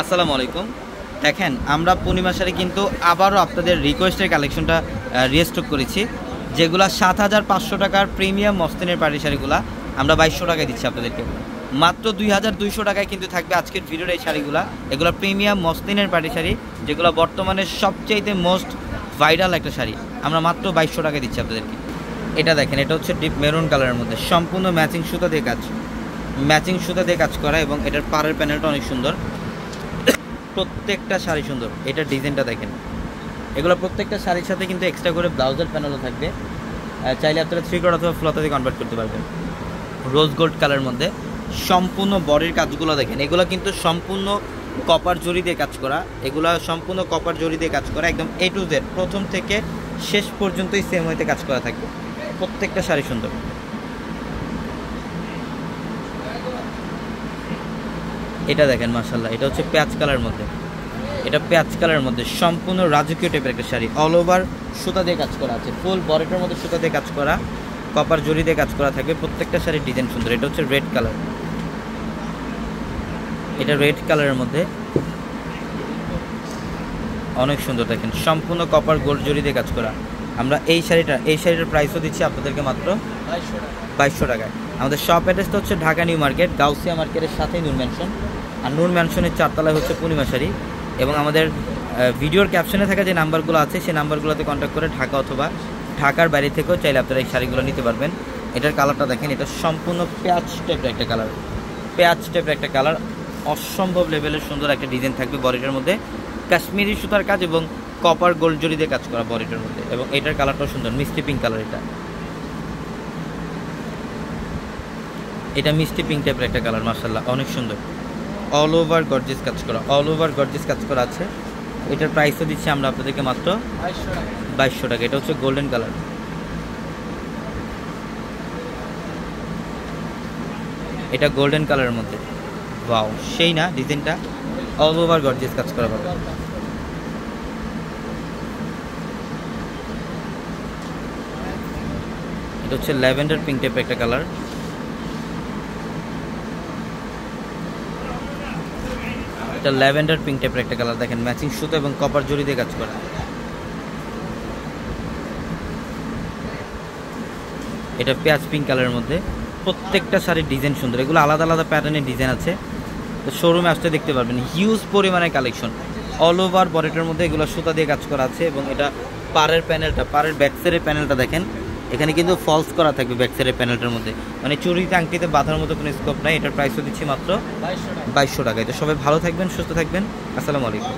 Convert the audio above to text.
আসসালামু আলাইকুম। দেখেন আমরা পূর্ণিমা শাড়ি কিন্তু আবারও আপনাদের রিকোয়েস্টের কালেকশনটা রিস্টক করেছি, যেগুলো ৭৫০০ টাকার প্রিমিয়াম মসলিনের পাটি শাড়িগুলো আমরা ২২০০ টাকায় দিচ্ছি আপনাদেরকে। মাত্র ২২০০ টাকায় কিন্তু থাকবে আজকের ভিডিওর এই শাড়িগুলো। এগুলো প্রিমিয়াম মসলিনের পাটি শাড়ি, যেগুলো বর্তমানে সবচাইতে মোস্ট ভাইরাল একটা শাড়ি। আমরা মাত্র ২২০০ টাকায় দিচ্ছি আপনাদেরকে। এটা দেখেন, এটা হচ্ছে ডিপ মেরুন কালারের মধ্যে সম্পূর্ণ ম্যাচিং সুতা দিয়ে কাজ করা, এবং এটার পাড়ের প্যানেলটা অনেক সুন্দর। প্রত্যেকটা শাড়ি সুন্দর। এটার ডিজাইনটা দেখেন। এগুলো প্রত্যেকটা শাড়ির সাথে কিন্তু এক্সট্রা করে ব্লাউজের প্যানেলও থাকবে। চাইলে আপনারা 3 কোয়ার্টার অথবা ফ্লোতে কনভার্ট করতে পারবেন। রোজ গোল্ড কালারের মধ্যে সম্পূর্ণ বডির কাজগুলো দেখেন। এগুলো কিন্তু সম্পূর্ণ কপার জরি দিয়ে কাজ করা। একদম A to Z, প্রথম থেকে শেষ পর্যন্তই সেম হইতে কাজ করা থাকবে। প্রত্যেকটা শাড়ি সুন্দর। এটা দেখেন, মাশাআল্লাহ, এটা হচ্ছে প্যাচ কালারের মধ্যে সম্পূর্ণ রাজকীয় টাইপের একটা শাড়ি। অল ওভার সুতা দিয়ে কাজ করা আছে, ফুল বডিটার মধ্যে সুতা দিয়ে কাজ করা, কপার জরি দিয়ে কাজ করা থাকবে। প্রত্যেকটা শাড়ির ডিজাইন সুন্দর। এটা হচ্ছে রেড কালার, এটা রেড কালারের মধ্যে অনেক সুন্দর। দেখেন সম্পূর্ণ কপার গোল্ড জরি দিয়ে কাজ করা। আমরা এই শাড়িটার প্রাইসও দিচ্ছি আপনাদেরকে মাত্র ২২০০ টাকায়। আমাদের শপ অ্যাড্রেসটা হচ্ছে ঢাকা নিউ মার্কেট, গাউসিয়া মার্কেটের সাথেই নূর ম্যানশন। আর নূর ম্যানশনের 4 তলায় হচ্ছে পূর্ণিমা শাড়ি। এবং আমাদের ভিডিওর ক্যাপশনে থাকা যে নাম্বারগুলো আছে সেই নাম্বারগুলোতে কন্ট্যাক্ট করে ঢাকা অথবা ঢাকার বাইরে থেকেও চাইলে আপনারা এই শাড়িগুলো নিতে পারবেন। এটার কালারটা দেখেন, এটা সম্পূর্ণ প্যাচ টাইপের একটা কালার। অসম্ভব লেভেলের সুন্দর একটা ডিজাইন থাকবে বডিটার মধ্যে। কাশ্মীরি সুতার কাজ এবং কপার গোল্ড জরি দিয়ে কাজ করা বডিটার মধ্যে। এবং এটার কালারটাও সুন্দর, মিষ্টি পিঙ্ক কালার। এটা মিষ্টি পিঙ্ক টাইপের একটা কালার, মাশাআল্লাহ, অনেক সুন্দর। অল ওভার গর্জিয়াস কাজ করা আছে। এটার প্রাইসও দিচ্ছি আমরা আপনাদেরকে মাত্র ২২০০ টাকা। এটা হচ্ছে গোল্ডেন কালার। এটা গোল্ডেন কালারের মধ্যে, ওয়াও, সেই না ডিজাইনটা। অল ওভার গর্জিয়াস কাজ করা পাবে। এটা হচ্ছে ল্যাভেন্ডার পিঙ্ক টাইপের একটা কালার। ল্যাভেন্ডার পিঙ্ক টাইপের একটা কালার। দেখেন ম্যাচিং সুতো এবং কপার জরি দিয়ে কাজ করা। এটা পেঁয়াজ পিঙ্ক কালারের মধ্যে। প্রত্যেকটা শাড়ির ডিজাইন সুন্দর। এগুলো আলাদা আলাদা প্যাটার্নের ডিজাইন আছে, তো শোরুমে আসতে দেখতে পারবেন। হিউজ পরিমাণে কালেকশন। অল ওভার বডিটার মধ্যে এগুলো সুতা দিয়ে কাজ করা আছে। এবং এটা পাড়ের ব্যাকসাইডের প্যানেলটা দেখেন। এখানে কিন্তু ফলস করা থাকবে ব্যাকসাইডের প্যানেলটার মধ্যে, মানে চুরিতে আংটিতে বাঁধার মতো কোনো স্কোপ নাই। এটার প্রাইসও দিচ্ছি মাত্র ২২০০ টাকায়। তো সবাই ভালো থাকবেন, সুস্থ থাকবেন। আসসালামু আলাইকুম।